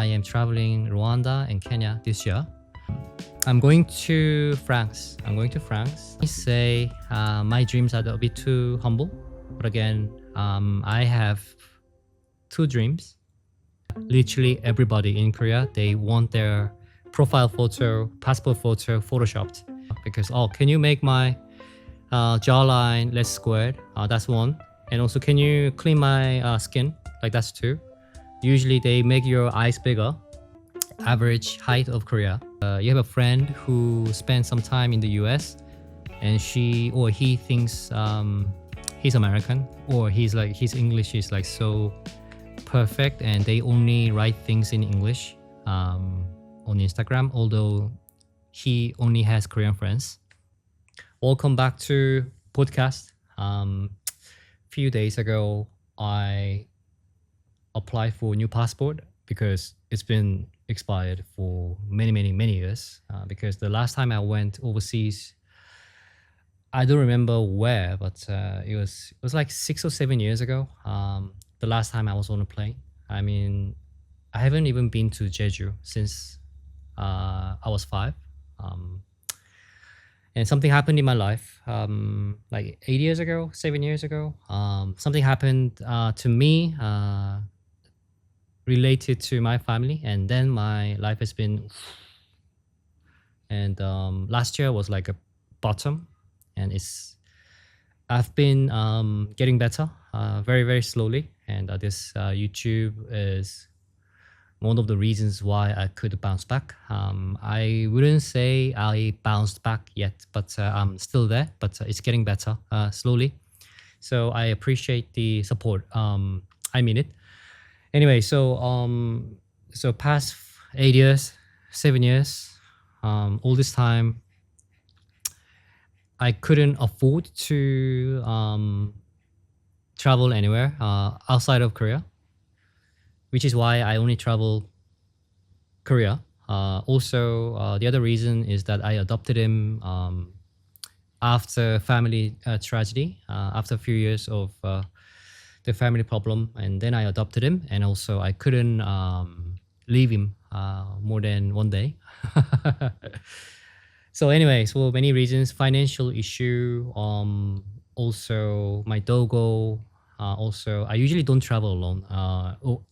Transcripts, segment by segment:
I am traveling Rwanda and Kenya this year. I'm going to France. I say my dreams are a bit too humble, but again, I have two dreams. Literally everybody in Korea, they want their profile photo, passport photo photoshopped because, oh, can you make my jawline less squared? That's one. And also, can you clean my skin? Like, that's two. Usually they make your eyes bigger. Average height of Korea. You have a friend who spent some time in the US and she or he thinks he's American, or his English is like so perfect and they only write things in English on Instagram, although he only has Korean friends. Welcome back to podcast. Few days ago, I applied for a new passport because it's been expired for many years. Because the last time I went overseas, I don't remember where, but it was like 6 or 7 years ago. The last time I was on a plane. I mean, I haven't even been to Jeju since I was 5. And something happened in my life, like 8 years ago, 7 years ago. Something happened to me related to my family, and then my life has been. And last year was like a bottom, and I've been getting better very slowly, and this YouTube is one of the reasons why I could bounce back. I wouldn't say I bounced back yet, but I'm still there, but it's getting better slowly. So I appreciate the support. I mean it. Anyway, so past 8 years, 7 years, all this time, I couldn't afford to travel anywhere outside of Korea, which is why I only travel Korea. Also, the other reason is that I adopted him after family tragedy, after a few years of the family problem, and then I adopted him, and also I couldn't leave him more than one day. So anyways, for many reasons, financial issue, also my doggo, also I usually don't travel alone.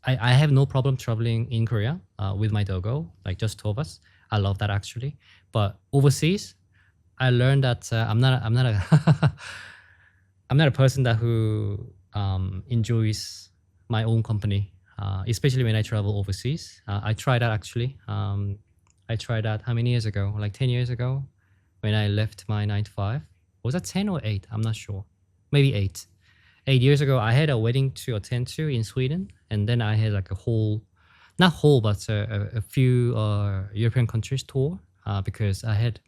I have no problem traveling in Korea with my doggo, like just two of us. I love that actually. But overseas, I learned that I'm not a I'm not a person that who enjoys my own company, especially when I travel overseas. I tried that actually. I tried that how many years ago? Like 10 years ago when I left my 9 to 5. Was that 10 or 8? I'm not sure. Maybe 8. 8 years ago, I had a wedding to attend to in Sweden. And then I had like a but a few European countries tour because I had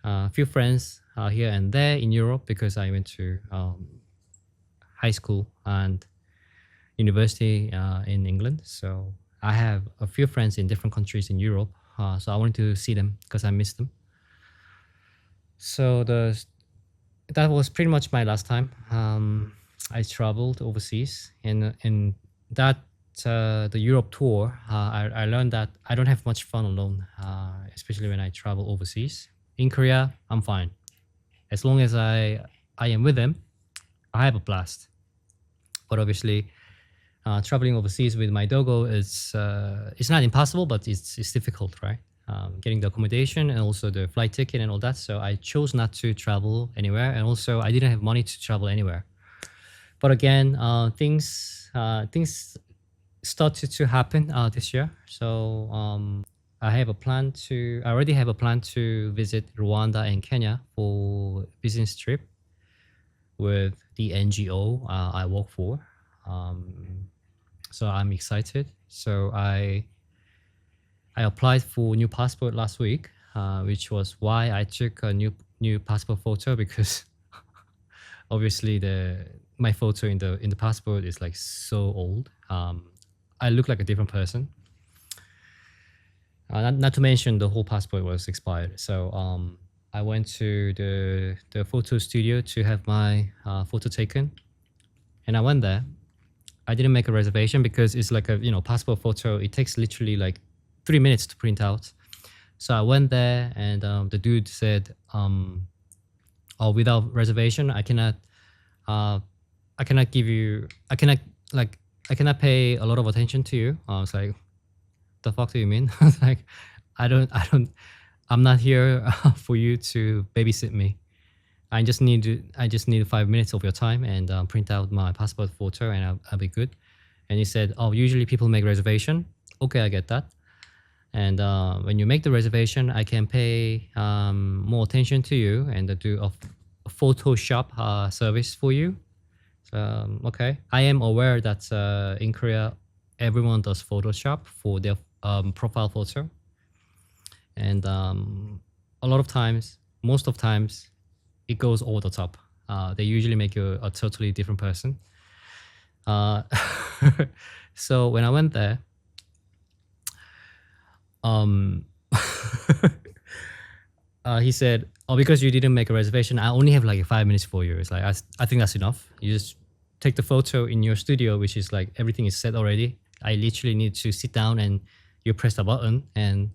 a few friends here and there in Europe because I went to high school and university in England. So I have a few friends in different countries in Europe. So I wanted to see them because I missed them. So that was pretty much my last time. I traveled overseas, and in that the Europe tour, I learned that I don't have much fun alone, especially when I travel overseas. In Korea, I'm fine. As long as I am with them, I have a blast. But obviously, traveling overseas with my doggo is it's not impossible, but it's difficult, right? Getting the accommodation and also the flight ticket and all that. So I chose not to travel anywhere, and also I didn't have money to travel anywhere. But again, things started to happen this year. So I already have a plan to visit Rwanda and Kenya for business trip with the NGO I work for. So I'm excited. So I applied for new passport last week, which was why I took a new passport photo, because obviously my photo in the passport is like so old. I look like a different person. Not to mention the whole passport was expired. So I went to the photo studio to have my photo taken, and I went there. I didn't make a reservation because it's like a passport photo. It takes literally like 3 minutes to print out. So I went there, and the dude said, "Oh, without reservation, uh, I cannot give you, like, I cannot pay a lot of attention to you." I was like, "The fuck do you mean?" I was like, I'm not here for you to babysit me. I just need 5 minutes of your time and print out my passport photo, and I'll be good." And he said, "Oh, usually people make reservation." Okay, I get that. And when you make the reservation, I can pay more attention to you and do a Photoshop service for you. So, okay, I am aware that in Korea, everyone does Photoshop for their profile photo, and a lot of times, most of times, it goes over the top. They usually make you a totally different person. Uh, so when I went there, um, he said, "Oh, because you didn't make a reservation, I only have like 5 minutes for you." It's like, I think that's enough. You just take the photo in your studio, which is like everything is set already. I literally need to sit down and you press the button and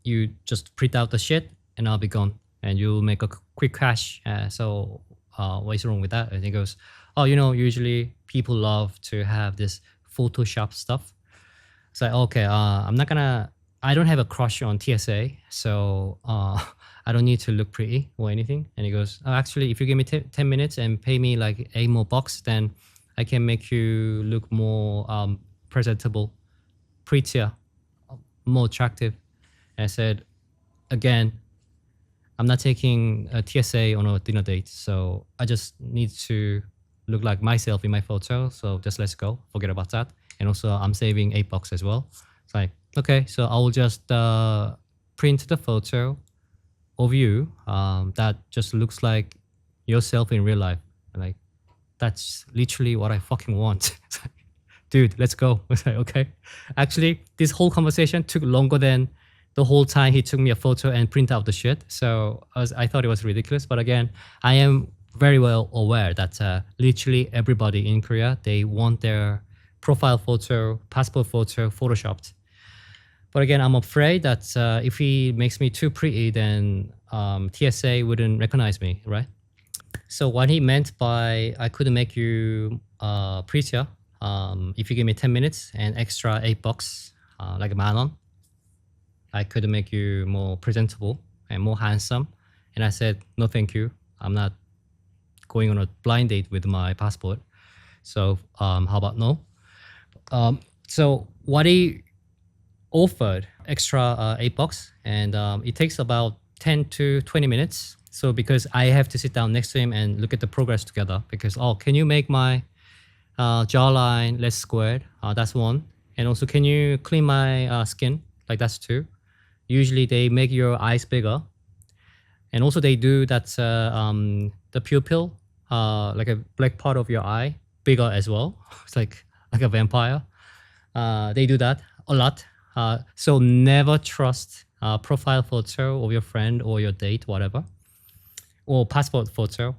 you just print out the shit and I'll be gone. And you'll make a quick cash. So what is wrong with that? And he goes, "Oh, usually people love to have this Photoshop stuff." It's like, okay, I don't have a crush on TSA, so I don't need to look pretty or anything. And he goes, "Oh, actually, if you give me 10 minutes and pay me like $8 more, then I can make you look more presentable, prettier, more attractive." And I said, "Again, I'm not taking a TSA on a dinner date, so I just need to look like myself in my photo. So just let's go. Forget about that. And also, I'm saving $8 as well." It's like, okay, so I will just print the photo of you that just looks like yourself in real life. Like, that's literally what I fucking want. It's like, dude, let's go. It's like, okay. Actually, this whole conversation took longer than the whole time he took me a photo and print out the shit. So I thought it was ridiculous. But again, I am very well aware that literally everybody in Korea, they want their profile photo, passport photo photoshopped. But again, I'm afraid that if he makes me too pretty, then TSA wouldn't recognize me, right? So what he meant by I couldn't make you prettier if you give me 10 minutes and extra $8, like a man, I could make you more presentable and more handsome. And I said, "No, thank you. I'm not going on a blind date with my passport. So how about no?" So what he offered extra $8, and it takes about 10 to 20 minutes. So because I have to sit down next to him and look at the progress together, because, "Oh, can you make my jawline less squared?" That's one. And also, "Can you clean my skin?" Like, that's two. Usually they make your eyes bigger. And also they do that the pupil, like a black part of your eye, bigger as well. It's like a vampire. They do that a lot. So never trust profile photo of your friend or your date, whatever, or passport photo.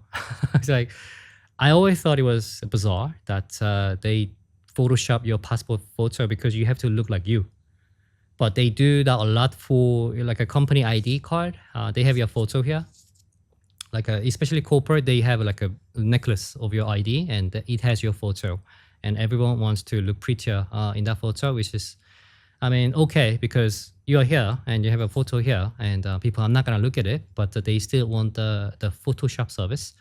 It's like, I always thought it was bizarre that they Photoshop your passport photo because you have to look like you. But they do that a lot for like a company ID card. They have your photo here. Like especially corporate, they have like a necklace of your ID and it has your photo. And everyone wants to look prettier in that photo, which is, I mean, okay, because you are here and you have a photo here and people are not going to look at it, but they still want the Photoshop service.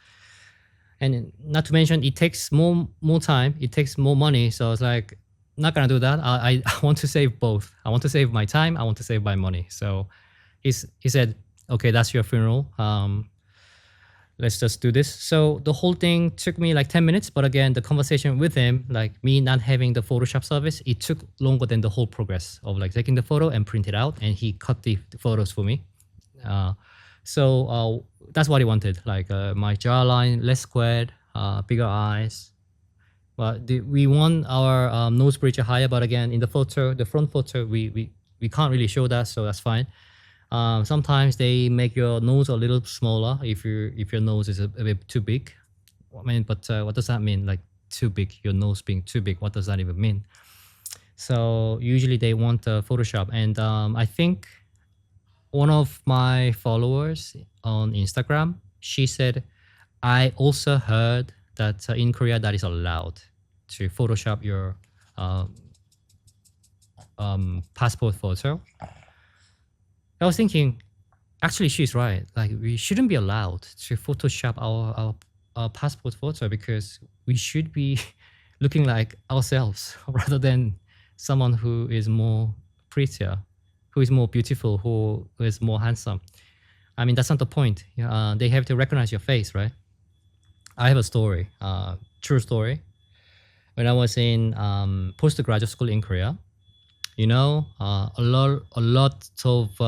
And not to mention, it takes more time, it takes more money. So it's like, not gonna do that. I want to save both. I want to save my time. I want to save my money. So he said, "Okay, that's your funeral. Let's just do this." So the whole thing took me like 10 minutes. But again, the conversation with him, like me not having the Photoshop service, it took longer than the whole progress of like taking the photo and print it out. And he cut the photos for me. So that's what he wanted. Like my jawline less squared, bigger eyes. Well, we want our nose bridge higher, but again, in the photo, the front photo, we can't really show that, so that's fine. Sometimes they make your nose a little smaller if your nose is a bit too big. I mean, but what does that mean? Like, too big, your nose being too big. What does that even mean? So usually they want Photoshop. And I think one of my followers on Instagram, she said, I also heard that in Korea that is allowed to Photoshop your uh, passport photo. I was thinking, actually, she's right. Like, we shouldn't be allowed to Photoshop our passport photo because we should be looking like ourselves rather than someone who is more prettier, who is more beautiful, who is more handsome. I mean, that's not the point. They have to recognize your face, right? I have a story, true story. When I was in postgraduate school in Korea, a lot of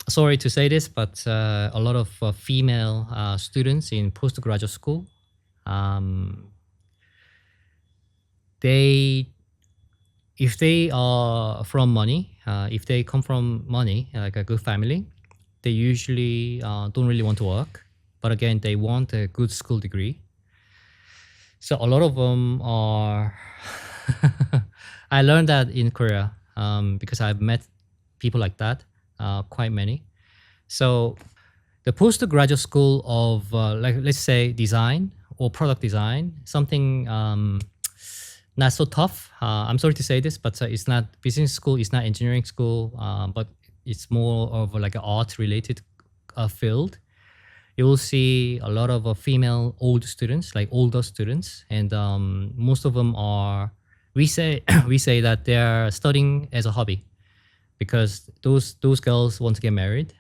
sorry to say this, but a lot of female students in postgraduate school, um, they if they are from money, if they come from money, like a good family, they usually don't really want to work. But again, they want a good school degree. So a lot of them are. I learned that in Korea because I've met people like that, quite many. So the postgraduate school of, like, let's say design or product design, something not so tough. I'm sorry to say this, but it's not business school, it's not engineering school, but it's more of like an art related field. You will see a lot of female old students, like older students, and most of them are. We say we say that they are studying as a hobby because those girls want to get married,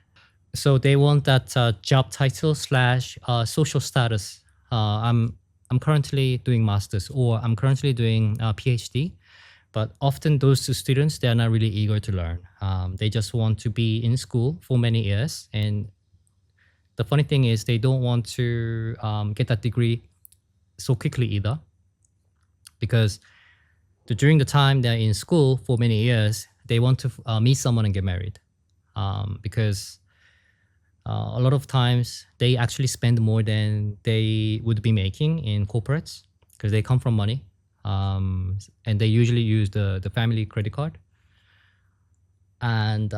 so they want that job title slash social status. I'm currently doing masters or I'm currently doing a PhD, but often those two students, they are not really eager to learn. They just want to be in school for many years, and the funny thing is they don't want to get that degree so quickly either, because during the time they're in school for many years, they want to meet someone and get married, because a lot of times they actually spend more than they would be making in corporates because they come from money, and they usually use the family credit card. And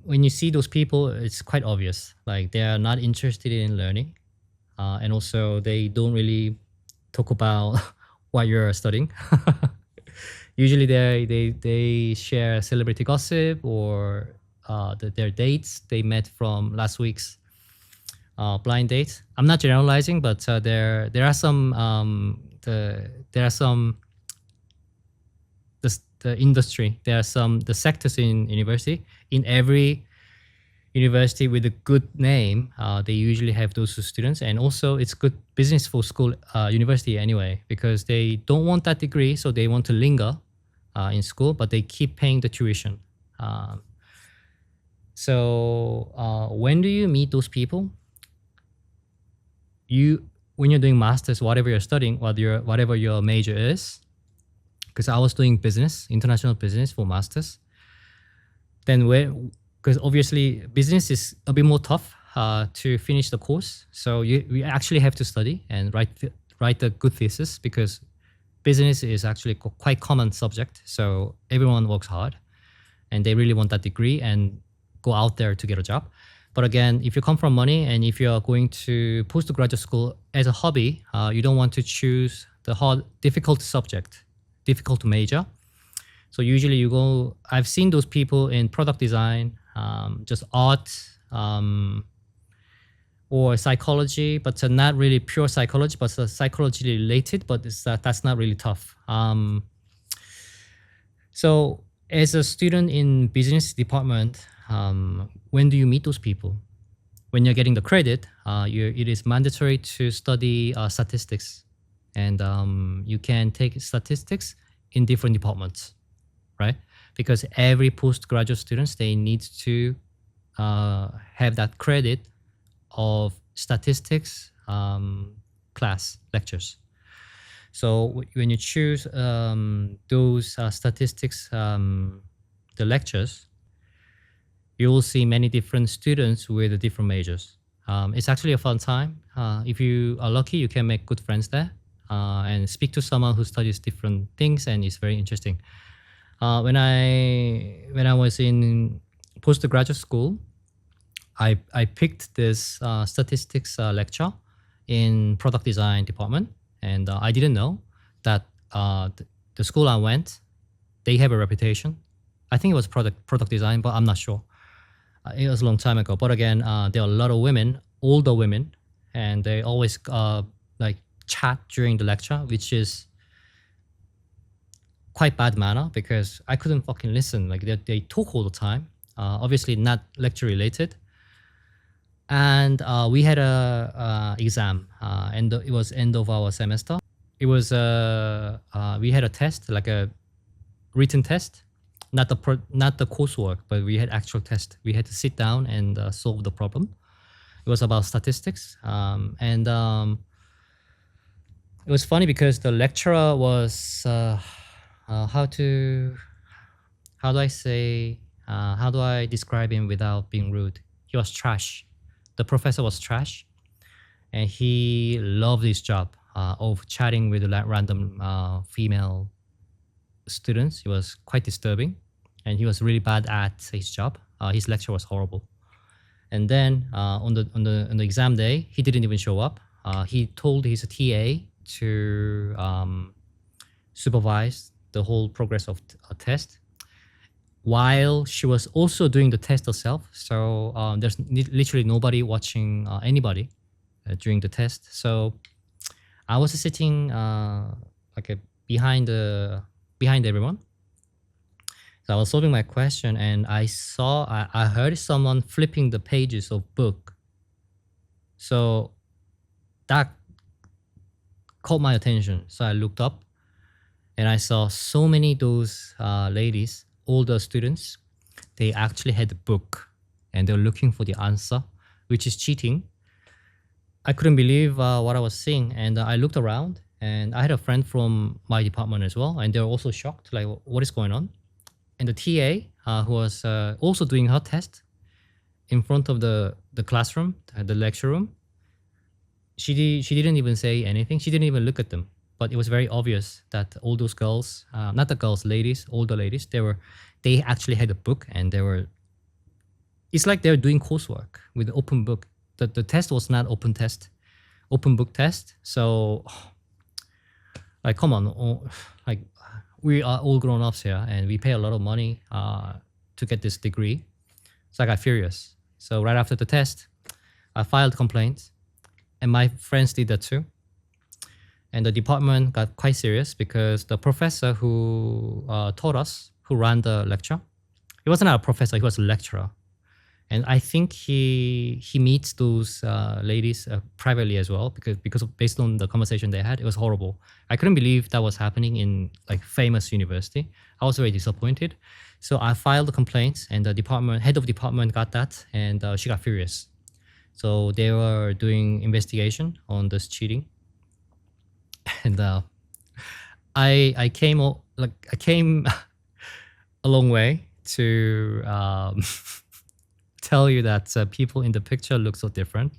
when you see those people, it's quite obvious. Like, they are not interested in learning, and also they don't really talk about what you're studying. Usually, they share celebrity gossip or their dates they met from last week's blind dates. I'm not generalizing, but there are some the industry. There are some the sectors in university. In every university with a good name, they usually have those students, and also it's good business for school, university anyway, because they don't want that degree, so they want to linger in school, but they keep paying the tuition. So when do you meet those people? When you're doing masters, whatever you're studying, whatever your major is, because I was doing business, international business for masters. Then because obviously business is a bit more tough to finish the course, so we actually have to study and write a good thesis, because business is actually quite common subject. So everyone works hard, and they really want that degree and go out there to get a job. But again, if you come from money and if you're going to postgraduate school as a hobby, you don't want to choose the difficult subject, difficult major. So usually I've seen those people in product design, just art, or psychology, but not really pure psychology, but psychology related, but that's not really tough. So as a student in business department, when do you meet those people? When you're getting the credit, it is mandatory to study statistics, and you can take statistics in different departments, right? Because every postgraduate students, they need to have that credit of statistics class lectures. So when you choose those statistics, the lectures, you will see many different students with different majors. It's actually a fun time. If you are lucky, you can make good friends there and speak to someone who studies different things, and it's very interesting. When I was in postgraduate school, I picked this statistics lecture in product design department, and I didn't know that the school I went, they have a reputation. I think it was product design, but I'm not sure. It was a long time ago. But again, there are a lot of women, older women, and they always like chat during the lecture, which is quite bad manner because I couldn't fucking listen. Like they talk all the time. Obviously not lecture related. And we had a exam, and it was end of our semester. It was we had a test, like a written test, not the coursework, but we had actual test. We had to sit down and solve the problem. It was about statistics, and it was funny because the lecturer was how do I say how do I describe him without being rude? He was trash. The professor was trash, and he loved his job of chatting with random female students. It was quite disturbing, and he was really bad at his job. His lecture was horrible. And then on the exam day, he didn't even show up. He told his TA to supervise the whole progress of a test, while she was also doing the test herself. So there's literally nobody watching anybody during the test. So I was sitting behind everyone. So I was solving my question, and I heard someone flipping the pages of book. So that caught my attention. So I looked up, and I saw so many those ladies, older students. They actually had the book, and they're looking for the answer, which is cheating. I couldn't believe what I was seeing, and I looked around, and I had a friend from my department as well, and they were also shocked, like, what is going on? And the TA, who was also doing her test in front of the classroom, the lecture room, she didn't even say anything. She didn't even look at them. But it was very obvious that all those girls, not the girls, ladies, older ladies, they actually had a book, and it's like they're doing coursework with the open book. The test was not open book test. So, like, come on, like, we are all grown ups here, and we pay a lot of money to get this degree. So I got furious. So right after the test, I filed complaints, and my friends did that too. And the department got quite serious because the professor who taught us, who ran the lecture, he wasn't a professor, he was a lecturer. And I think he meets those ladies privately as well, because based on the conversation they had, it was horrible. I couldn't believe that was happening in like famous university. I was very disappointed. So I filed the complaints, and the head of department got that, and she got furious. So they were doing investigation on this cheating, and I came a long way to tell you that people in the picture look so different.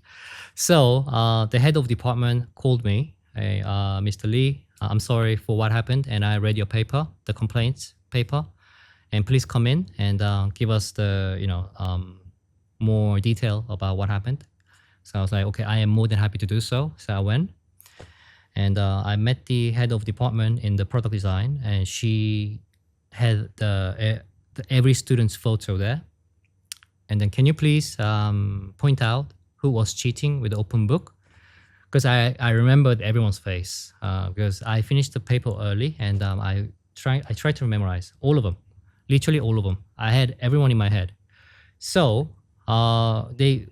So the head of department called me, hey, Mr. Lee, I'm sorry for what happened, and I read your paper, the complaints paper, and please come in and give us the more detail about what happened. So I was like, okay, I am more than happy to do so. So I went, and I met the head of department in the product design, and she had every student's photo there. And then, can you please point out who was cheating with the open book? Because I remembered everyone's face because I finished the paper early, and I tried to memorize all of them, literally all of them. I had everyone in my head. So the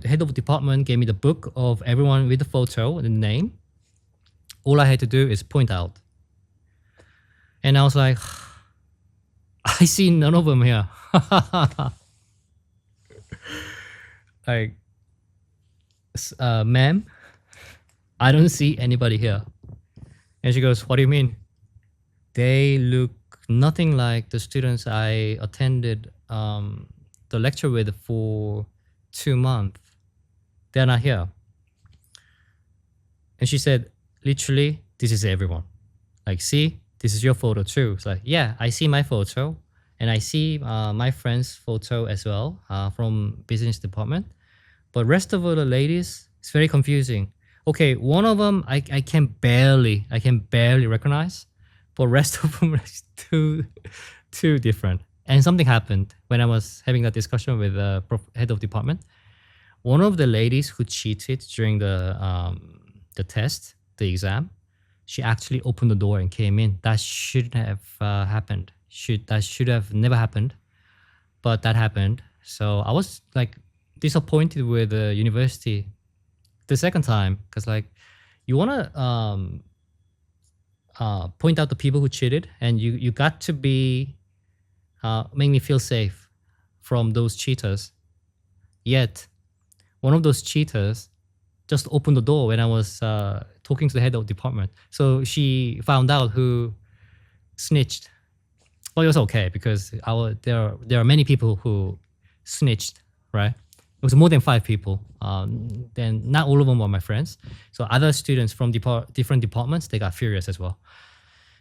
head of department gave me the book of everyone with the photo and the name. All I had to do is point out. And I was like, I see none of them here. Like, ma'am, I don't see anybody here. And she goes, what do you mean? They look nothing like the students I attended the lecture with for 2 months. they're not here. And she said, literally, this is everyone. Like, see, this is your photo too. It's like, yeah, I see my photo, and I see my friend's photo as well from business department. But rest of all the ladies, it's very confusing. Okay, one of them I can barely recognize, but rest of them is too different. And something happened when I was having that discussion with the head of department. One of the ladies who cheated during the test, the exam, she actually opened the door and came in. That shouldn't have happened. That should have never happened, but that happened. So I was like disappointed with the university the second time, because like you want to point out the people who cheated, and you got to be make me feel safe from those cheaters. Yet one of those cheaters just opened the door when I was talking to the head of department. So she found out who snitched. Well, it was okay because there are many people who snitched, right? It was more than 5 people. Then not all of them were my friends. So other students from different departments, they got furious as well.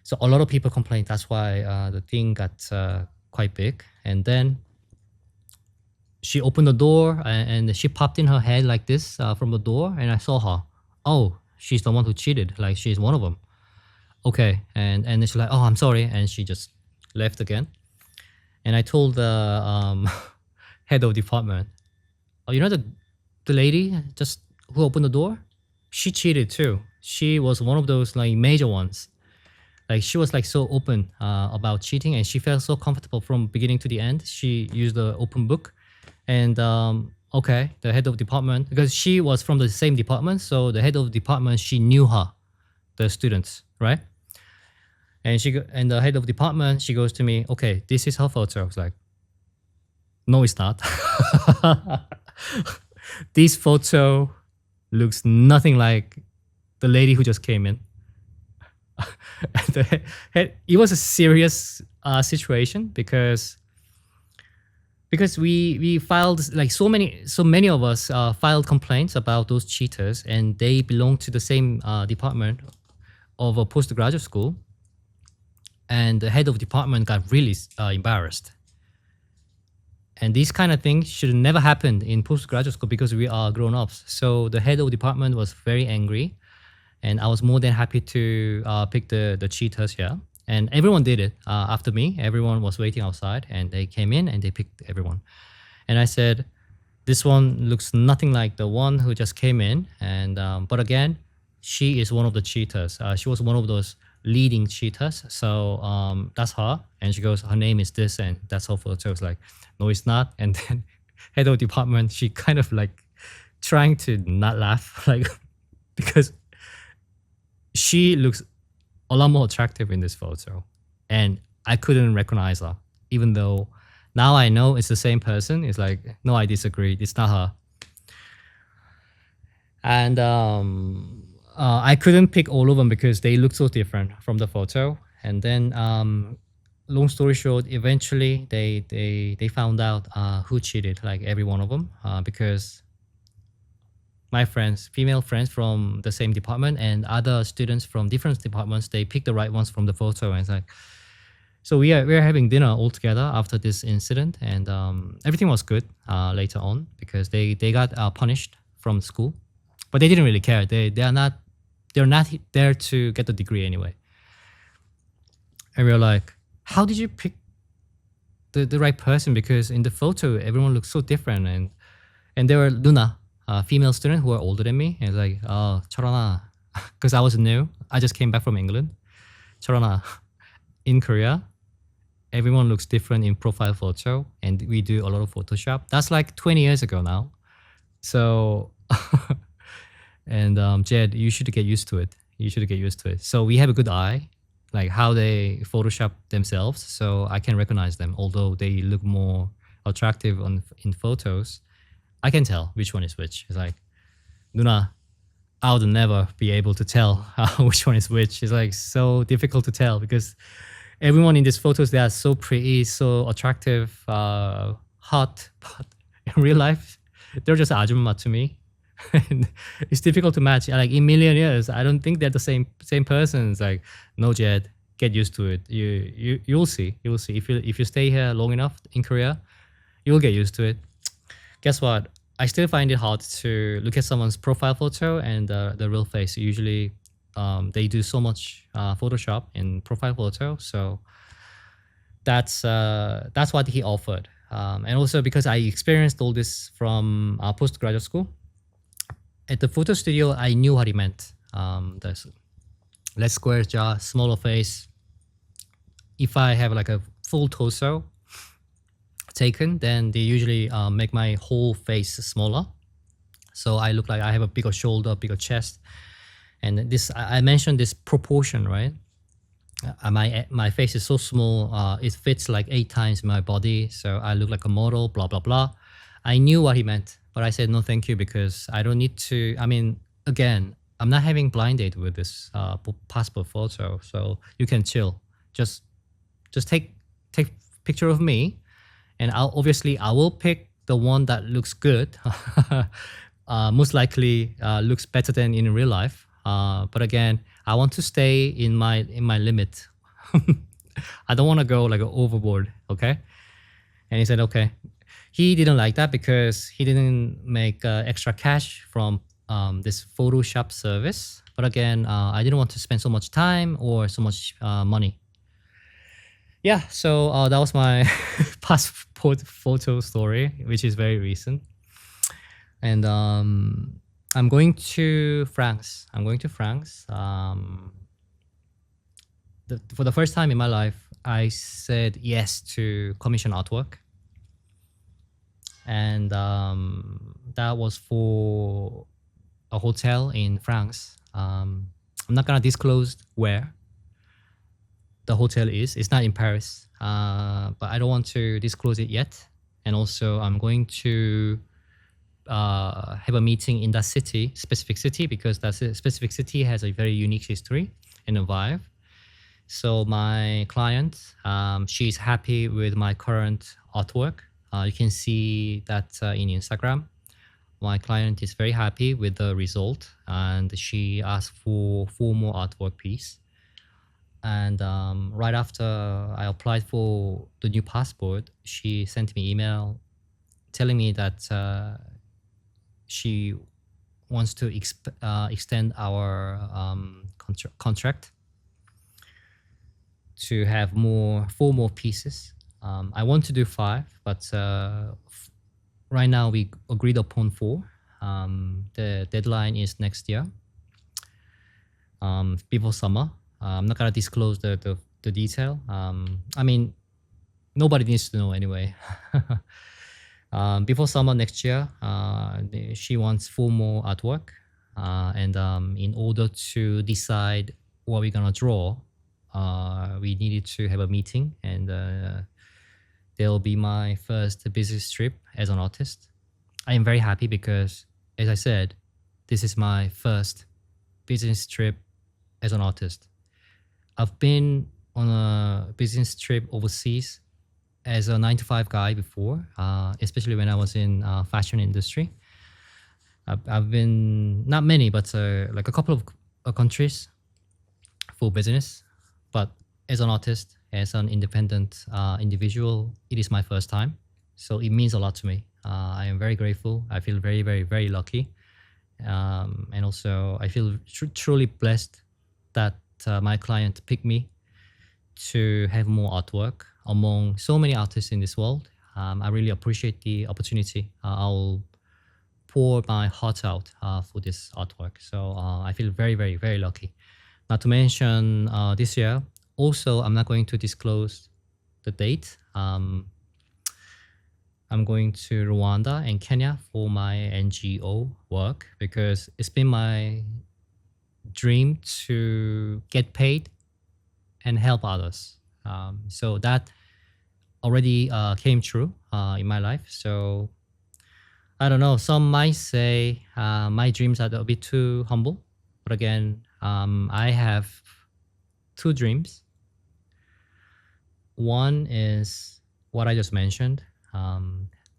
So a lot of people complained. That's why the thing got quite big. And then she opened the door and she popped in her head like this from the door, and I saw her. Oh, she's the one who cheated. Like, she's one of them. Okay, and she's like, oh, I'm sorry, and she just left again. And I told the head of department, oh, you know the lady just who opened the door? She cheated too. She was one of those like major ones. Like, she was like so open about cheating, and she felt so comfortable from beginning to the end. She used the open book. And okay, the head of department, because she was from the same department, so the head of department, she knew her, the students, right? And and the head of department, she goes to me, okay, this is her photo. I was like, no, it's not. This photo looks nothing like the lady who just came in. It was a serious situation because we filed, like, so many of us filed complaints about those cheaters, and they belong to the same department of a postgraduate school, and the head of department got really embarrassed. And these kind of things should never happen in postgraduate school because we are grown-ups. So the head of department was very angry, and I was more than happy to pick the cheaters here. And everyone did it after me. Everyone was waiting outside, and they came in and they picked everyone. And I said, this one looks nothing like the one who just came in. And but again, she is one of the cheaters. She was one of those leading cheaters. So that's her. And she goes, her name is this, and that's her photo. I was like, no, it's not. And then head of department, she kind of like trying to not laugh, like, because she looks a lot more attractive in this photo, and I couldn't recognize her, even though now I know it's the same person. It's like, no, I disagree. It's not her. And I couldn't pick all of them because they look so different from the photo. And then, long story short, eventually they found out who cheated, like every one of them, because my friends, female friends from the same department, and other students from different departments, they picked the right ones from the photo. And it's like, so we're having dinner all together after this incident, and everything was good later on because they got punished from school, but they didn't really care. They're not there to get the degree anyway. And we were like, how did you pick the right person? Because in the photo everyone looks so different, and there were Luna, female student who were older than me, and it's like, oh, Charana, because I was new. I just came back from England. Charana, in Korea, everyone looks different in profile photo, and we do a lot of Photoshop. That's like 20 years ago now. So, and Jed, you should get used to it. So we have a good eye, like how they Photoshop themselves. So I can recognize them, although they look more attractive in photos. I can tell which one is which. It's like, Nuna, I would never be able to tell which one is which. It's like so difficult to tell because everyone in these photos, they are so pretty, so attractive, hot, but in real life, they're just ajumma to me. And it's difficult to match. Like in million years, I don't think they're the same persons. Like, no, Jed, get used to it. You'll see. You'll see. If you stay here long enough in Korea, you'll get used to it. Guess what? I still find it hard to look at someone's profile photo and the real face. Usually, they do so much Photoshop in profile photo. So that's what he offered. And also because I experienced all this from postgraduate school, at the photo studio, I knew what he meant. There's less square jaw, smaller face. If I have like a full torso taken, then they usually make my whole face smaller. So I look like I have a bigger shoulder, bigger chest. And this, I mentioned this proportion, right? My face is so small, it fits like 8 times my body. So I look like a model, blah, blah, blah. I knew what he meant, but I said, no, thank you, because I don't need to. I mean, again, I'm not having blind date with this passport photo. So you can chill. Just take picture of me, and I will pick the one that looks good. Most likely looks better than in real life. But again, I want to stay in my limit. I don't want to go like overboard. Okay. And he said, okay. He didn't like that because he didn't make extra cash from this Photoshop service. But again, I didn't want to spend so much time or so much money. Yeah, so that was my passport photo story, which is very recent. And I'm going to France. For the first time in my life, I said yes to commission artwork. And that was for a hotel in France. I'm not going to disclose where the hotel is. It's not in Paris, but I don't want to disclose it yet. And also, I'm going to have a meeting in that specific city, because that specific city has a very unique history and a vibe. So my client, she's happy with my current artwork. You can see that in Instagram. My client is very happy with the result, and she asked for 4 more artwork piece. And right after I applied for the new passport, she sent me email telling me that she wants to extend our contract to have 4 more pieces. I want to do 5, but right now we agreed upon 4. The deadline is next year, before summer. I'm not gonna disclose the detail. I mean, nobody needs to know anyway. Before summer next year, she wants 4 more artwork, and in order to decide what we're gonna draw, we needed to have a meeting, and there'll be my first business trip as an artist. I am very happy because, as I said, this is my first business trip as an artist. I've been on a business trip overseas as a 9-to-5 guy before, especially when I was in fashion industry. I've been, not many, but like a couple of countries for business. But as an artist, as an independent individual, it is my first time. So it means a lot to me. I am very grateful. I feel very, very, very lucky. And also I feel truly blessed that my client picked me to have more artwork among so many artists in this world. I really appreciate the opportunity. I'll pour my heart out for this artwork. So I feel very, very, very lucky. Not to mention this year, also, I'm not going to disclose the date. I'm going to Rwanda and Kenya for my NGO work, because it's been my dream to get paid and help others. So that already came true in my life. So I don't know, some might say my dreams are a bit too humble. But again, I have 2 dreams. One is what I just mentioned.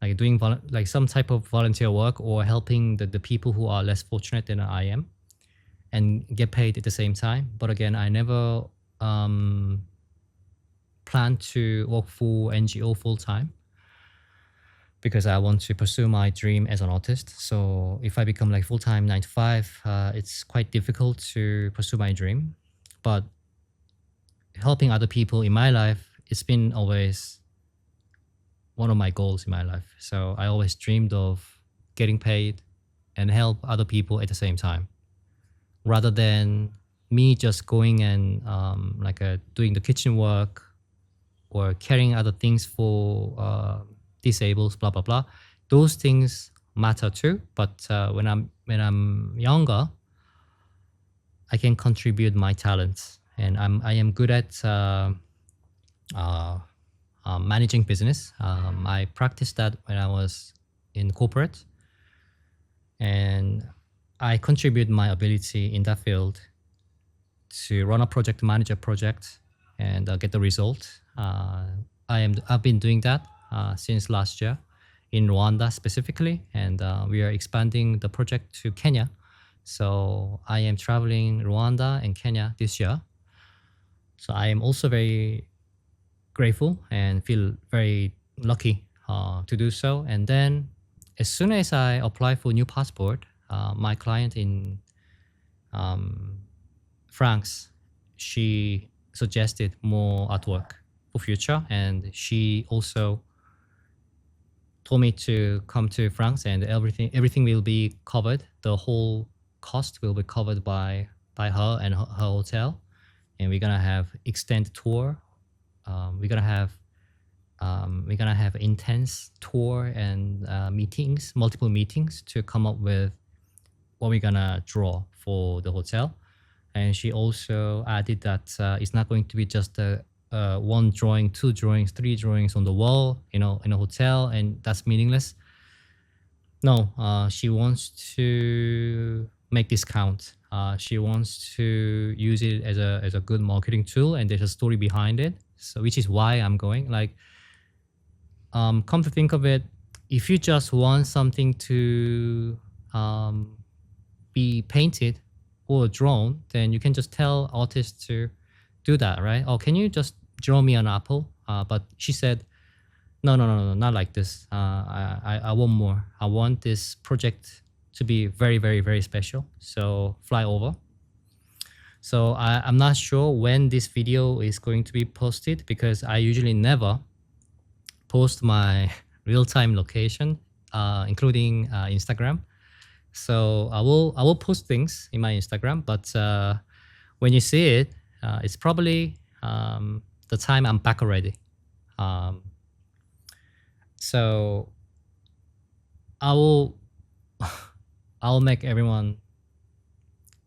like doing like some type of volunteer work or helping the people who are less fortunate than I am and get paid at the same time. But again, I never plan to work for NGO full time because I want to pursue my dream as an artist. So if I become like full time 9 to 5, it's quite difficult to pursue my dream. But helping other people in my life, it's been always one of my goals in my life. So I always dreamed of getting paid and help other people at the same time, rather than me just going and doing the kitchen work or carrying other things for disabled, blah blah blah. Those things matter too. But when I'm younger, I can contribute my talents, and I am good at managing business. I practiced that when I was in corporate, and I contribute my ability in that field to run a project, manage a project, and get the result. I've been doing that since last year in Rwanda specifically, and we are expanding the project to Kenya. So I am traveling Rwanda and Kenya this year. So I am also very grateful and feel very lucky to do so. And then as soon as I apply for a new passport, my client in France, she suggested more artwork for future, and she also told me to come to France, and everything will be covered. The whole cost will be covered by her and her hotel, and we're gonna have extended tour. We're gonna have intense tour and meetings, multiple meetings to come up with what we're gonna draw for the hotel. And she also added that it's not going to be just one drawing, two drawings, three drawings on the wall, in a hotel, and that's meaningless. No, she wants to make this count. She wants to use it as a good marketing tool, and there's a story behind it. So, which is why I'm going. Like, come to think of it, if you just want something to be painted or drawn, then you can just tell artists to do that, right? Or can you just draw me an apple? But she said, no, not like this. I want more. I want this project to be very, very, very special. So fly over. So I'm not sure when this video is going to be posted, because I usually never post my real-time location, including Instagram. So I will post things in my Instagram, but when you see it, it's probably the time I'm back already. So I'll make everyone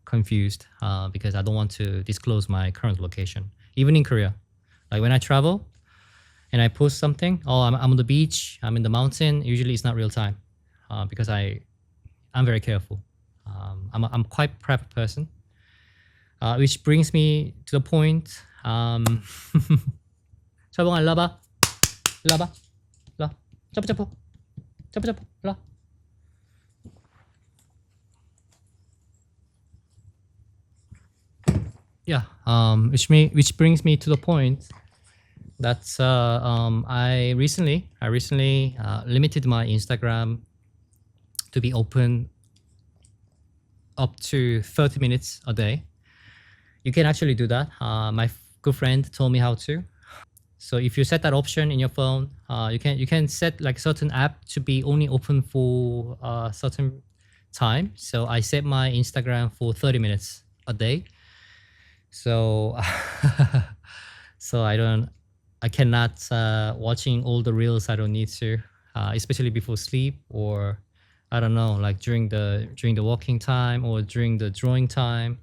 confused because I don't want to disclose my current location, even in Korea. Like when I travel and I post something, I'm on the beach, I'm in the mountain. Usually it's not real time because I'm very careful. I'm quite private person, which brings me to the point. 철봉아 일로 와봐. 일로 와봐. 일로 와. 점프. 일로 와. Yeah. Which brings me to the point that I recently limited my Instagram to be open up to 30 minutes a day. You can actually do that. My good friend told me how to. So if you set that option in your phone, you can set like certain app to be only open for a certain time. So I set my Instagram for 30 minutes a day. So I cannot watching all the reels I don't need to, especially before sleep, or I don't know, like during the walking time or during the drawing time.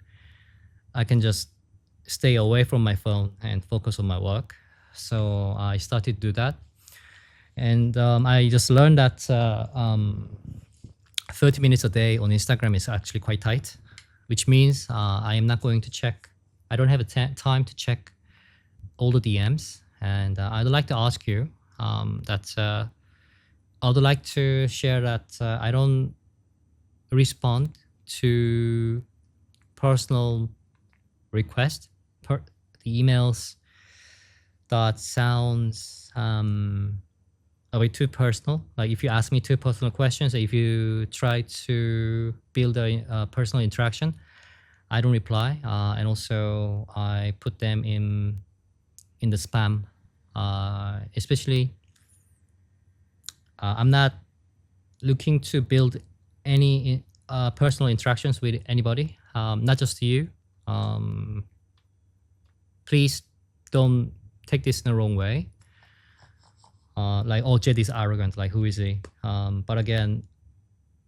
I can just stay away from my phone and focus on my work. So I started to do that, and I just learned that 30 minutes a day on Instagram is actually quite tight, which means I am not going to check. I don't have a time to check all the DMs, and I'd like to ask you that I would like to share that I don't respond to personal requests, the emails that sounds a bit too personal. Like if you ask me two personal questions, if you try to build a personal interaction, I don't reply, and also I put them in the spam. Especially, I'm not looking to build any personal interactions with anybody, not just you. Um, Please don't take this in the wrong way. Like, oh, Jed is arrogant. Like, who is he? But again,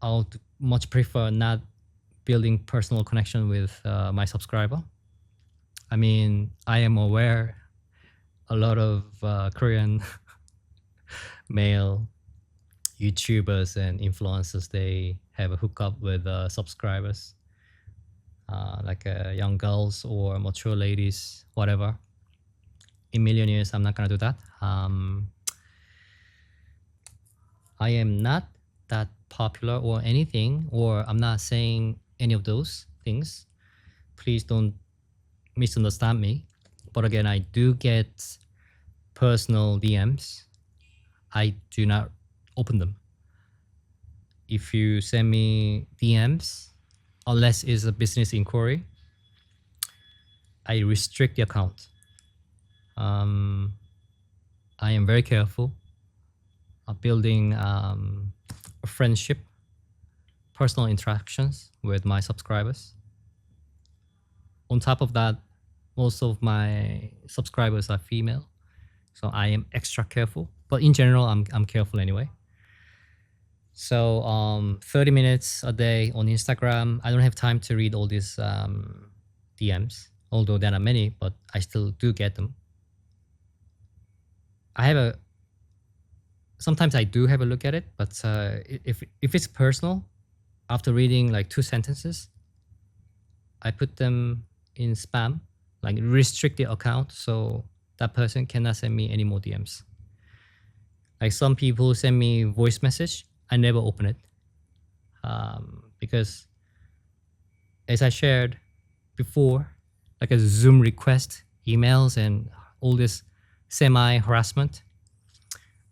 I would much prefer not building personal connection with my subscriber. I mean, I am aware a lot of Korean male YouTubers and influencers, they have a hookup with subscribers, like young girls or mature ladies, whatever. In million years, I'm not gonna do that. I am not that popular or anything, or I'm not saying any of those things. Please don't misunderstand me. But again, I do get personal DMs. I do not open them. If you send me DMs, unless it's a business inquiry, I restrict the account. I am very careful of building a friendship, personal interactions with my subscribers. On top of that, most of my subscribers are female, so I am extra careful. But in general, I'm careful anyway. So 30 minutes a day on Instagram. I don't have time to read all these DMs, although there are many, but I still do get them. Sometimes I do have a look at it, but if it's personal, after reading like 2 sentences, I put them in spam, like restrict the account so that person cannot send me any more DMs. Like some people send me voice message, I never open it, because as I shared before, like a Zoom request, emails, and all this semi-harassment,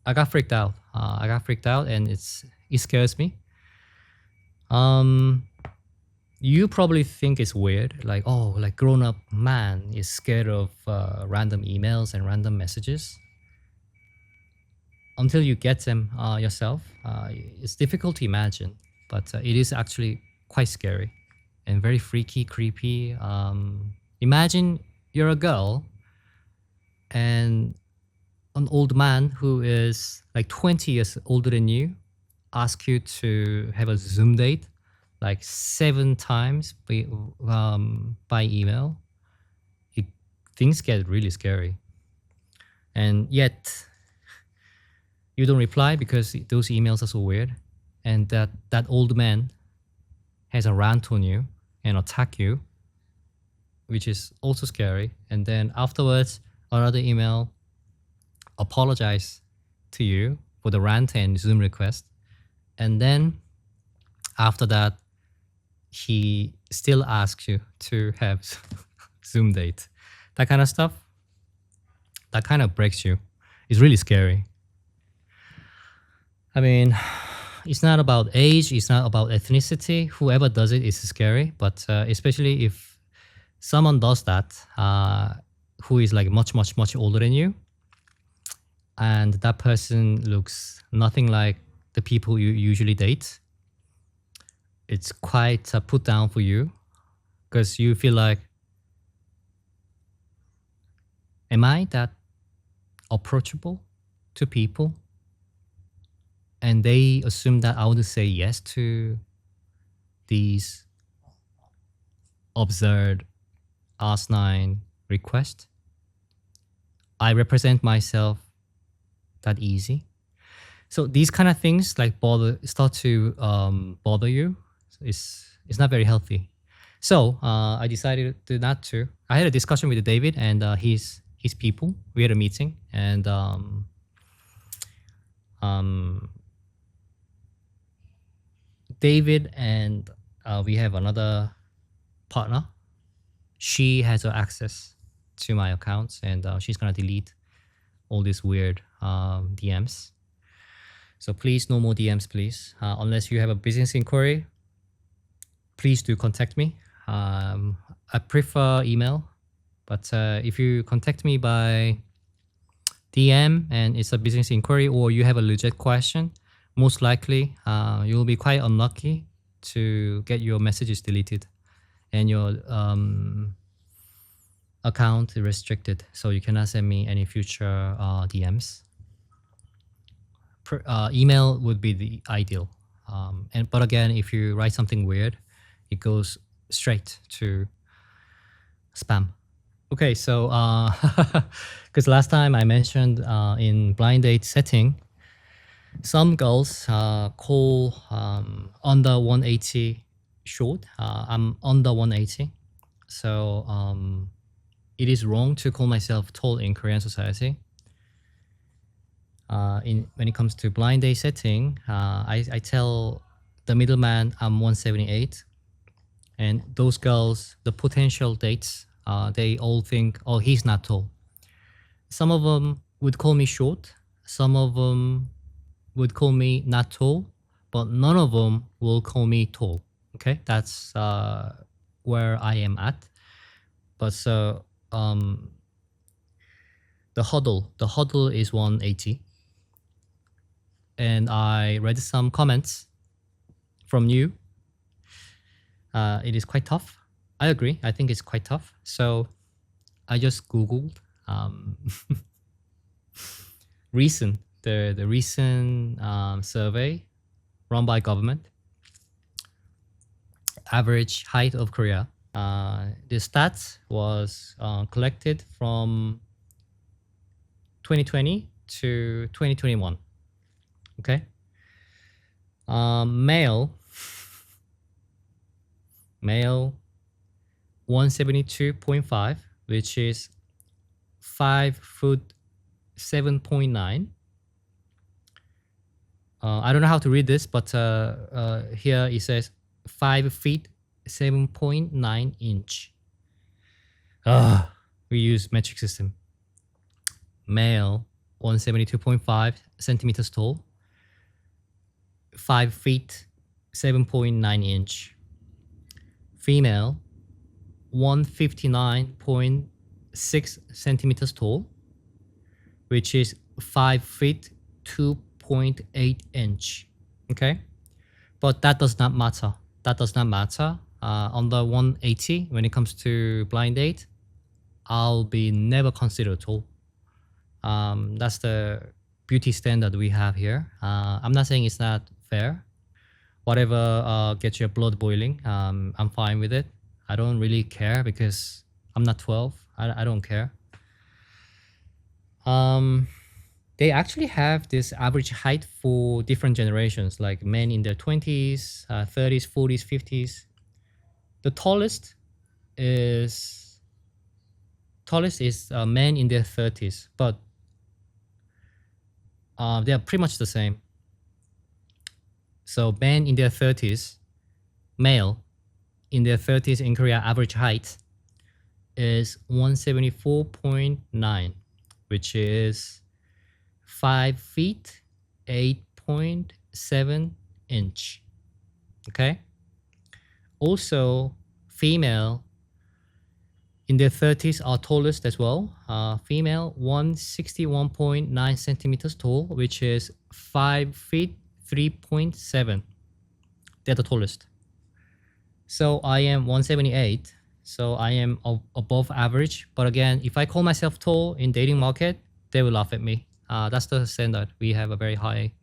I got freaked out. And it scares me. You probably think it's weird, like, oh, like grown-up man is scared of random emails and random messages. Until you get them yourself, it's difficult to imagine, but it is actually quite scary and very freaky, creepy. Imagine you're a girl and an old man who is like 20 years older than you ask you to have a Zoom date like 7 times by email. Things get really scary. And yet you don't reply because those emails are so weird. And that old man has a rant on you and attack you, which is also scary. And then afterwards, another email apologize to you for the rant and Zoom request. And then after that, he still asks you to have Zoom date. That kind of stuff, that kind of breaks you. It's really scary. I mean, it's not about age, it's not about ethnicity. Whoever does it is scary, but especially if someone does that, who is like much, much, much older than you, and that person looks nothing like the people you usually date, it's quite a put down for you, because you feel like, am I that approachable to people? And they assume that I would say yes to these absurd asinine requests. I represent myself that easy. So these kind of things like start to bother you. It's not very healthy. So I decided to not to. I had a discussion with David and his people. We had a meeting, and David and we have another partner. She has access to my accounts, and she's gonna delete all these weird DMs. So please, no more DMs, please. Unless you have a business inquiry, please do contact me. I prefer email, but if you contact me by DM and it's a business inquiry or you have a legit question, most likely you'll be quite unlucky to get your messages deleted and your account restricted, so you cannot send me any future DMs. Email would be the ideal. But again, if you write something weird, it goes straight to spam. Okay, so because last time I mentioned in blind date setting, some girls call under 180 short. I'm under 180, so it is wrong to call myself tall in Korean society. When it comes to blind date setting, I tell the middleman I'm 178, and those girls, the potential dates, they all think, oh, he's not tall. Some of them would call me short. Some of them would call me not tall, but none of them will call me tall. Okay, that's where I am at. But so the huddle is 180. And I read some comments from you. It is quite tough. I agree. I think it's quite tough. So I just Googled the recent survey run by government. Average height of Korea. The stats was collected from 2020 to 2021. Okay. Male 172.5, which is 5 foot 7.9. I don't know how to read this, but here it says 5 feet 7.9 inch. We use metric system. Male 172.5 centimeters tall, 5 feet 7.9 inch. Female 159.6 centimeters tall, which is 5 feet 2.8 inch. Okay, but that does not matter. That does not matter. Under 180, when it comes to blind date, I'll be never considered tall. That's the beauty standard we have here. I'm not saying it's not fair. Whatever gets your blood boiling, I'm fine with it. I don't really care because I'm not 12. I don't care. They actually have this average height for different generations, like men in their 20s, 30s, 40s, 50s. The tallest is men in their 30s, but they are pretty much the same. So men in their 30s, male in their 30s in Korea, average height is 174.9, which is 5 feet 8.7 inch. Okay. Also, female in their 30s are tallest as well. Female 161.9 centimeters tall, which is 5 feet 3.7. They're the tallest. So I am 178. So I am above average. But again, if I call myself tall in dating market, they will laugh at me. That's the standard. We have a very high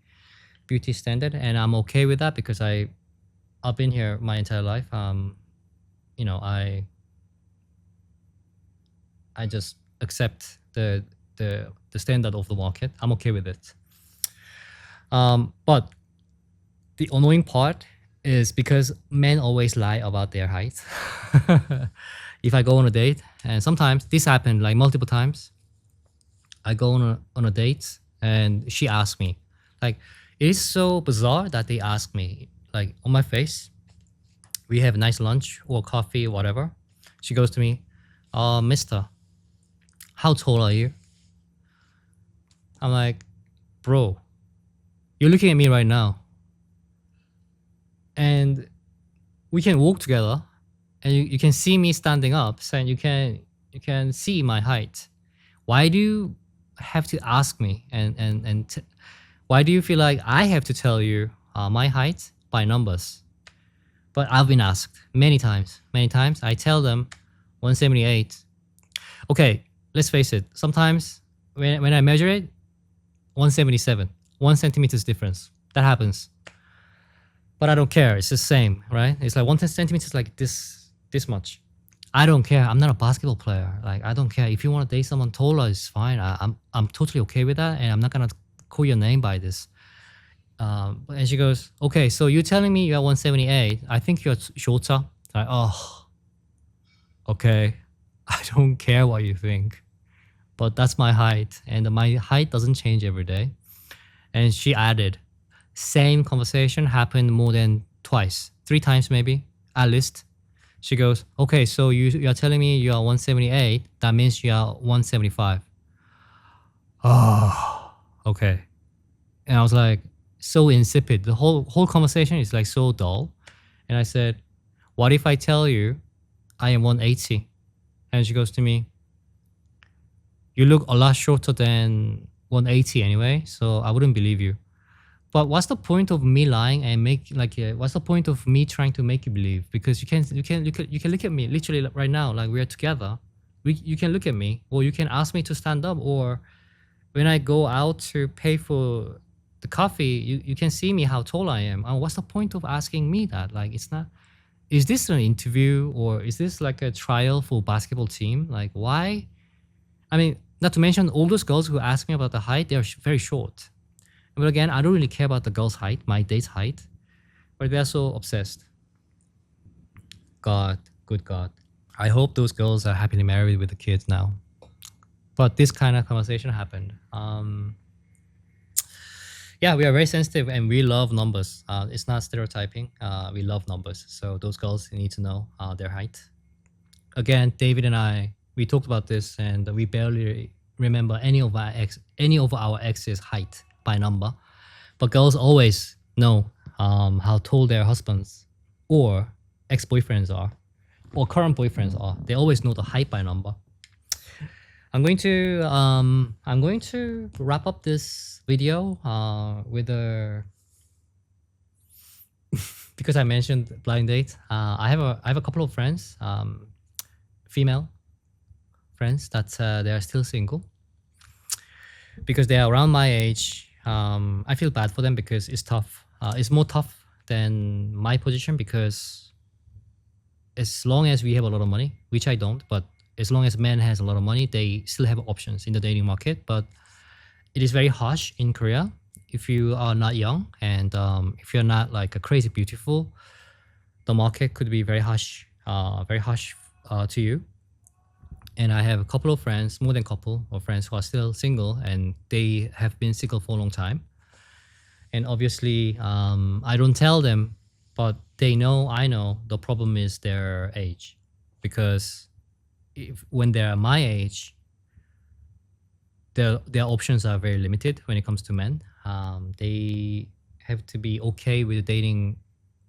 beauty standard, and I'm okay with that because I've been here my entire life. You know, I just accept the standard of the market. I'm okay with it. But the annoying part is because men always lie about their height. If I go on a date, and sometimes this happened like multiple times, I go on a date and she asks me, like, it is so bizarre that they ask me, like on my face. We have a nice lunch or coffee or whatever. She goes to me, Mister, how tall are you? I'm like, bro, you're looking at me right now. And we can walk together and you can see me standing up, and you can see my height. Why do you have to ask me why do you feel like I have to tell you my height by numbers? But I've been asked many times. Many times I tell them 178. Okay, let's face it. Sometimes when I measure it, 177, 1 centimeters difference. That happens. But I don't care. It's the same, right? It's like 1 centimeters, like this much. I don't care. I'm not a basketball player. Like I don't care. If you want to date someone taller, it's fine. I'm totally okay with that, and I'm not gonna call your name by this. And she goes, okay, so you're telling me you're 178. I think you're shorter. Like, oh, okay. I don't care what you think, but that's my height, and my height doesn't change every day. And she added, same conversation happened more than twice, 3 times maybe, at least. She goes, okay, so you're telling me you are 178. That means you are 175. Oh, okay. And I was like, so insipid. The whole conversation is like so dull. And I said, what if I tell you I am 180? And she goes to me, you look a lot shorter than 180 anyway, so I wouldn't believe you. But what's the point of me lying and what's the point of me trying to make you believe? Because you can look at me literally right now, like we are together. You can look at me, or you can ask me to stand up, or when I go out to pay for the coffee, you can see me how tall I am. What's the point of asking me that? Like, it's not. Is this an interview, or is this like a trial for basketball team? Like, why? I mean, not to mention all those girls who ask me about the height, they're very short. But again, I don't really care about the girl's height, my date's height, but they're so obsessed. God, good God. I hope those girls are happily married with the kids now. But this kind of conversation happened. Yeah, we are very sensitive and we love numbers. It's not stereotyping. We love numbers. So those girls need to know their height. Again, David and I, we talked about this, and we barely remember any of our ex's height by number. But girls always know how tall their husbands or ex-boyfriends are, or current boyfriends are. They always know the height by number. I'm going to wrap up this video with a because I mentioned blind date. I have a couple of friends, female friends that they are still single because they are around my age. I feel bad for them because it's tough. It's more tough than my position because as long as we have a lot of money, which I don't, but as long as men has a lot of money, they still have options in the dating market. But it is very harsh in Korea if you are not young, and if you're not like a crazy beautiful, the market could be very harsh to you. And I have a couple of friends, more than a couple of friends who are still single, and they have been single for a long time. And obviously, I don't tell them, but they know, I know the problem is their age, because when they're my age, their options are very limited when it comes to men. They have to be okay with dating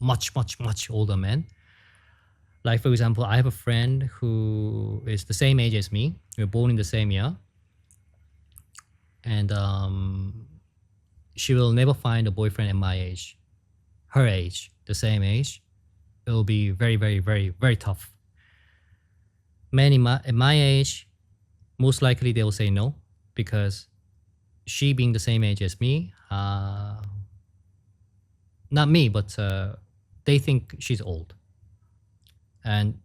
much older men. Like, for example, I have a friend who is the same age as me. We were born in the same year. And she will never find a boyfriend at my age. Her age, the same age. It will be very tough. Men at my age, most likely they will say no, because she being the same age as me, not me, but they think she's old. And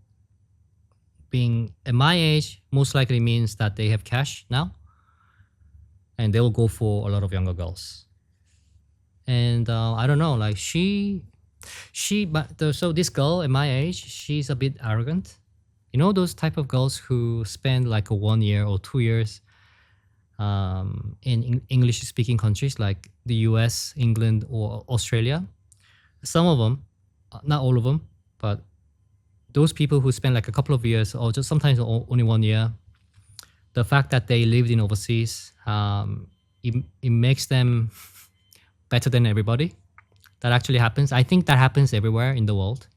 being at my age most likely means that they have cash now, and they will go for a lot of younger girls. And I don't know, like so this girl at my age, she's a bit arrogant. You know, those type of girls who spend like 1 year or 2 years in English-speaking countries like the US, England, or Australia. Some of them, not all of them, but those people who spend like a couple of years or just sometimes only 1 year, the fact that they lived in overseas, it makes them better than everybody. That actually happens. I think that happens everywhere in the world.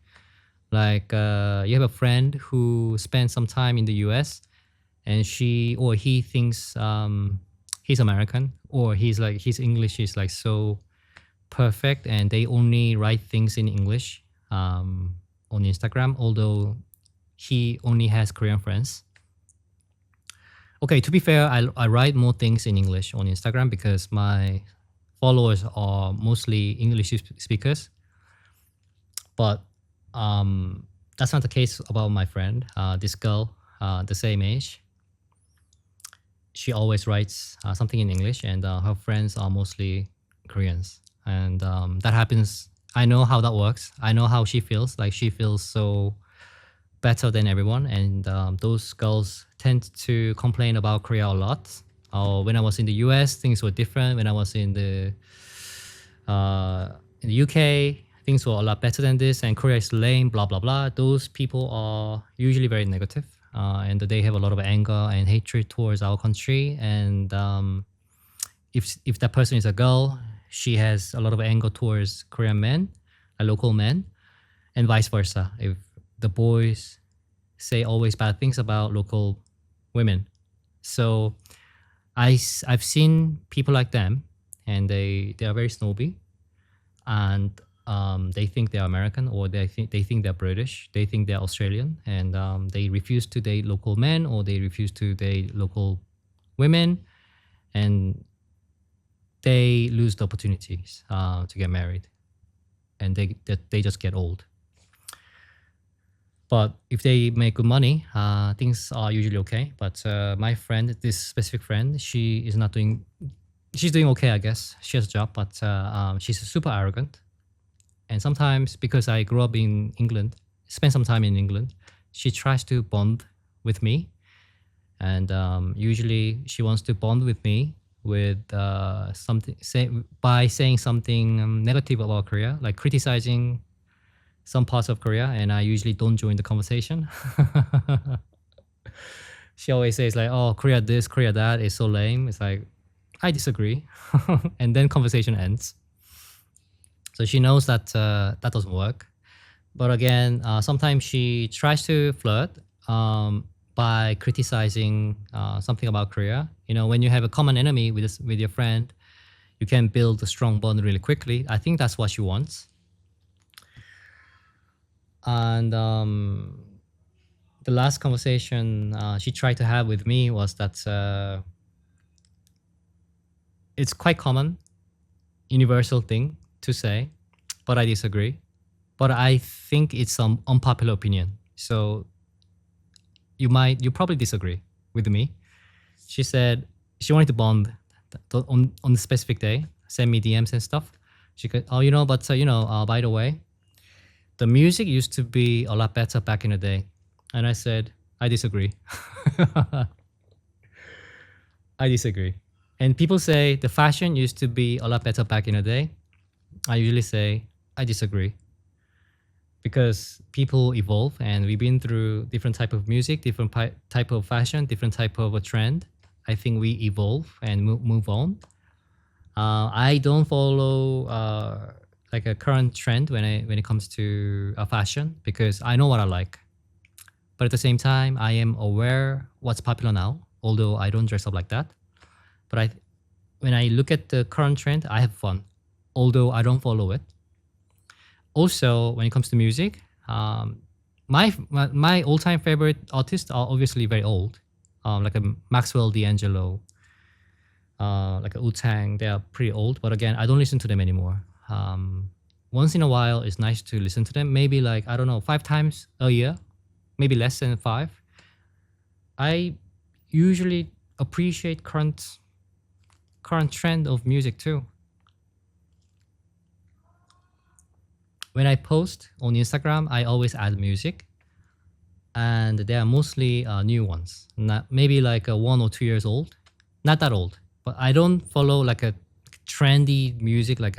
Like you have a friend who spent some time in the US and she or he thinks he's American, or he's like his English is like so perfect and they only write things in English on Instagram, although he only has Korean friends. Okay, to be fair, I write more things in English on Instagram because my followers are mostly English speakers. But that's not the case about my friend. This girl, the same age, she always writes something in English, and her friends are mostly Koreans. And that happens. I know how that works. I know how she feels. Like she feels so better than everyone. And those girls tend to complain about Korea a lot. When I was in the US, things were different. When I was in the UK, things were a lot better than this, and Korea is lame, blah, blah, blah. Those people are usually very negative, and they have a lot of anger and hatred towards our country. And if that person is a girl, she has a lot of anger towards Korean men, local men, and vice versa. If the boys say always bad things about local women. So I've seen people like them, and they are very snobby, and they think they're American, or they think they're British, they think they're Australian, and they refuse to date local men, or they refuse to date local women, and they lose the opportunities to get married, and they just get old. But if they make good money, things are usually okay. But my friend, this specific friend, she is not doing. She's doing okay, I guess. She has a job, but she's super arrogant. And sometimes, because I grew up in England, spent some time in England, she tries to bond with me. And usually, she wants to bond with me with by saying something negative about Korea, like criticizing some parts of Korea, and I usually don't join the conversation. She always says like, "Oh, Korea this, Korea that is so lame." It's like, I disagree, and then conversation ends. So she knows that that doesn't work. But again, sometimes she tries to flirt by criticizing something about Korea. You know, when you have a common enemy with your friend, you can build a strong bond really quickly. I think that's what she wants. And the last conversation she tried to have with me was that it's quite common, universal thing to say, but I disagree. But I think it's some unpopular opinion. So you probably disagree with me. She said she wanted to bond on the specific day, send me DMs and stuff. She could, by the way, the music used to be a lot better back in the day. And I said, I disagree. I disagree. And people say the fashion used to be a lot better back in the day. I usually say, I disagree. Because people evolve, and we've been through different type of music, different type of fashion, different type of a trend. I think we evolve and move on. I don't follow like a current trend when it comes to fashion, because I know what I like. But at the same time, I am aware what's popular now, although I don't dress up like that. But when I look at the current trend, I have fun, although I don't follow it. Also, when it comes to music, my all-time favorite artists are obviously very old, like a Maxwell D'Angelo, like a Wu-Tang. They are pretty old, but again, I don't listen to them anymore. Once in a while, it's nice to listen to them. Maybe like, I don't know, 5 times a year, maybe less than 5. I usually appreciate current trend of music too. When I post on Instagram, I always add music, and they are mostly new ones. Maybe like 1 or 2 years old, not that old. But I don't follow like a trendy music, like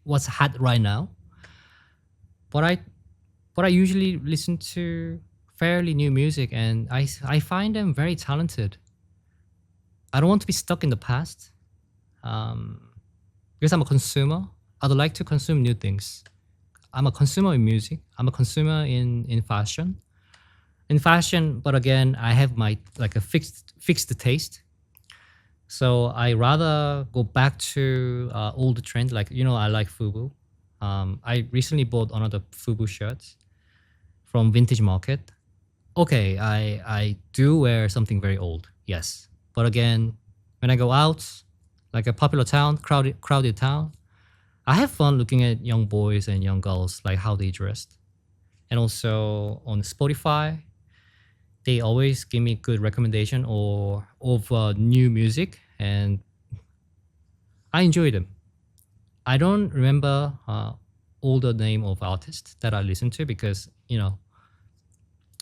what's hot right now. But I usually listen to fairly new music, and I find them very talented. I don't want to be stuck in the past. Um, because I'm a consumer, I'd like to consume new things. I'm a consumer in music. I'm a consumer in fashion. In fashion, but again, I have my like a fixed taste. So I rather go back to old trend. Like I like FUBU. I recently bought another FUBU shirt from Vintage Market. Okay, I do wear something very old, yes. But again, when I go out, like a popular town, crowded town, I have fun looking at young boys and young girls, like how they dressed. And also on Spotify, they always give me good recommendation or of new music, and I enjoy them. I don't remember all the name of artists that I listen to because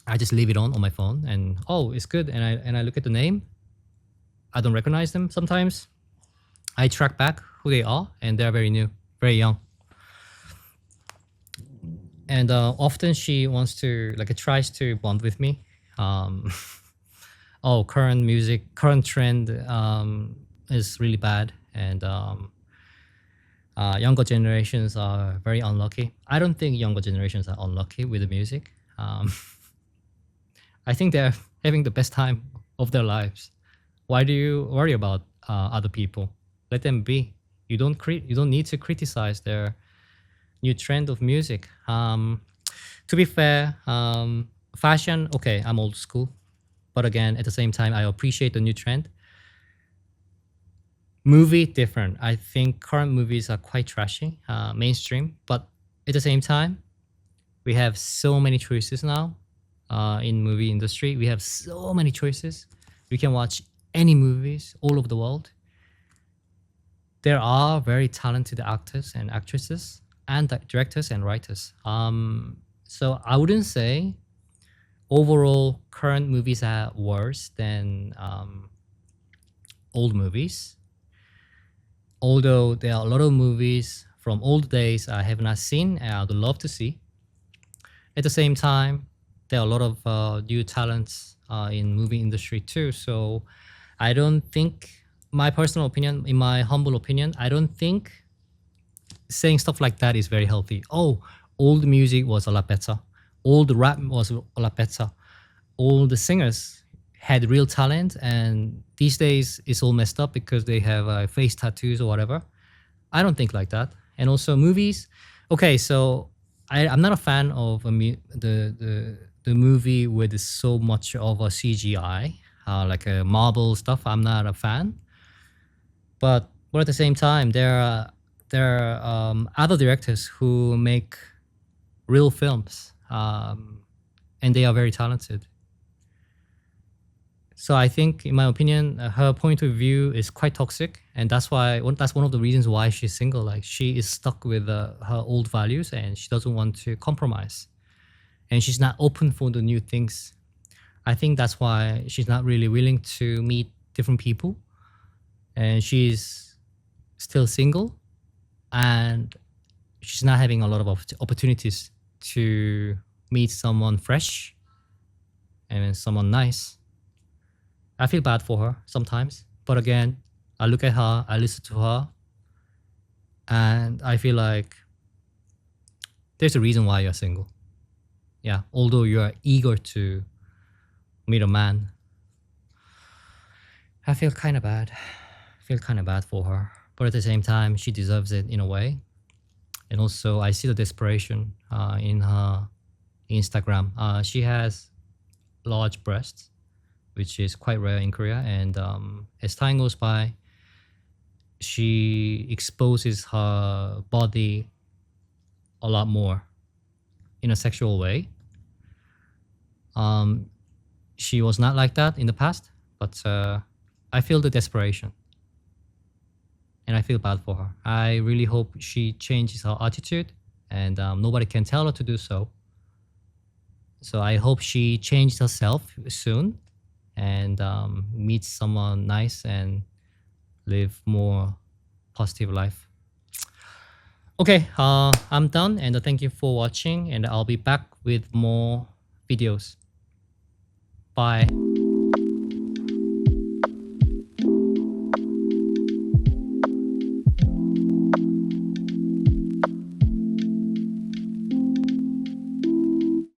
I just leave it on my phone and oh it's good, and I look at the name. I don't recognize them sometimes. I track back who they are, and they're very new, very young. And often she wants to tries to bond with me. Um, oh, current music, current trend is really bad, and younger generations are very unlucky. I don't think younger generations are unlucky with the music. I think they're having the best time of their lives. Why do you worry about other people? Let them be. You don't need to criticize their new trend of music. To be fair, fashion. Okay, I'm old school, but again, at the same time, I appreciate the new trend. Movie different. I think current movies are quite trashy, mainstream, but at the same time, we have so many choices now in movie industry. We have so many choices. We can watch any movies all over the world. There are very talented actors and actresses and directors and writers. So I wouldn't say overall current movies are worse than old movies. Although there are a lot of movies from old days I have not seen and I would love to see. At the same time, there are a lot of new talents in movie industry too. So I don't think, my personal opinion, in my humble opinion, I don't think saying stuff like that is very healthy. Oh, old music was a lot better. Old rap was a lot better. All the singers had real talent, and these days it's all messed up because they have face tattoos or whatever. I don't think like that. And also movies. Okay, so I'm not a fan of the movie with so much of a CGI, like a Marvel stuff. I'm not a fan. But at the same time, there are other directors who make real films, and they are very talented. So I think, in my opinion, her point of view is quite toxic, and that's one of the reasons why she's single. Like she is stuck with her old values, and she doesn't want to compromise, and she's not open for the new things. I think that's why she's not really willing to meet different people, and she's still single, and she's not having a lot of opportunities to meet someone fresh and someone nice. I feel bad for her sometimes, but again, I look at her, I listen to her, and I feel like there's a reason why you're single. Yeah, although you are eager to meet a man, I feel kind of bad. I feel kind of bad for her, but at the same time, she deserves it in a way. And also, I see the desperation in her Instagram. She has large breasts, which is quite rare in Korea. And as time goes by, she exposes her body a lot more in a sexual way. She was not like that in the past, but I feel the desperation. And I feel bad for her. I really hope she changes her attitude, and nobody can tell her to do so. So I hope she changes herself soon and meets someone nice and live more positive life. Okay, I'm done, and thank you for watching, and I'll be back with more videos. Bye.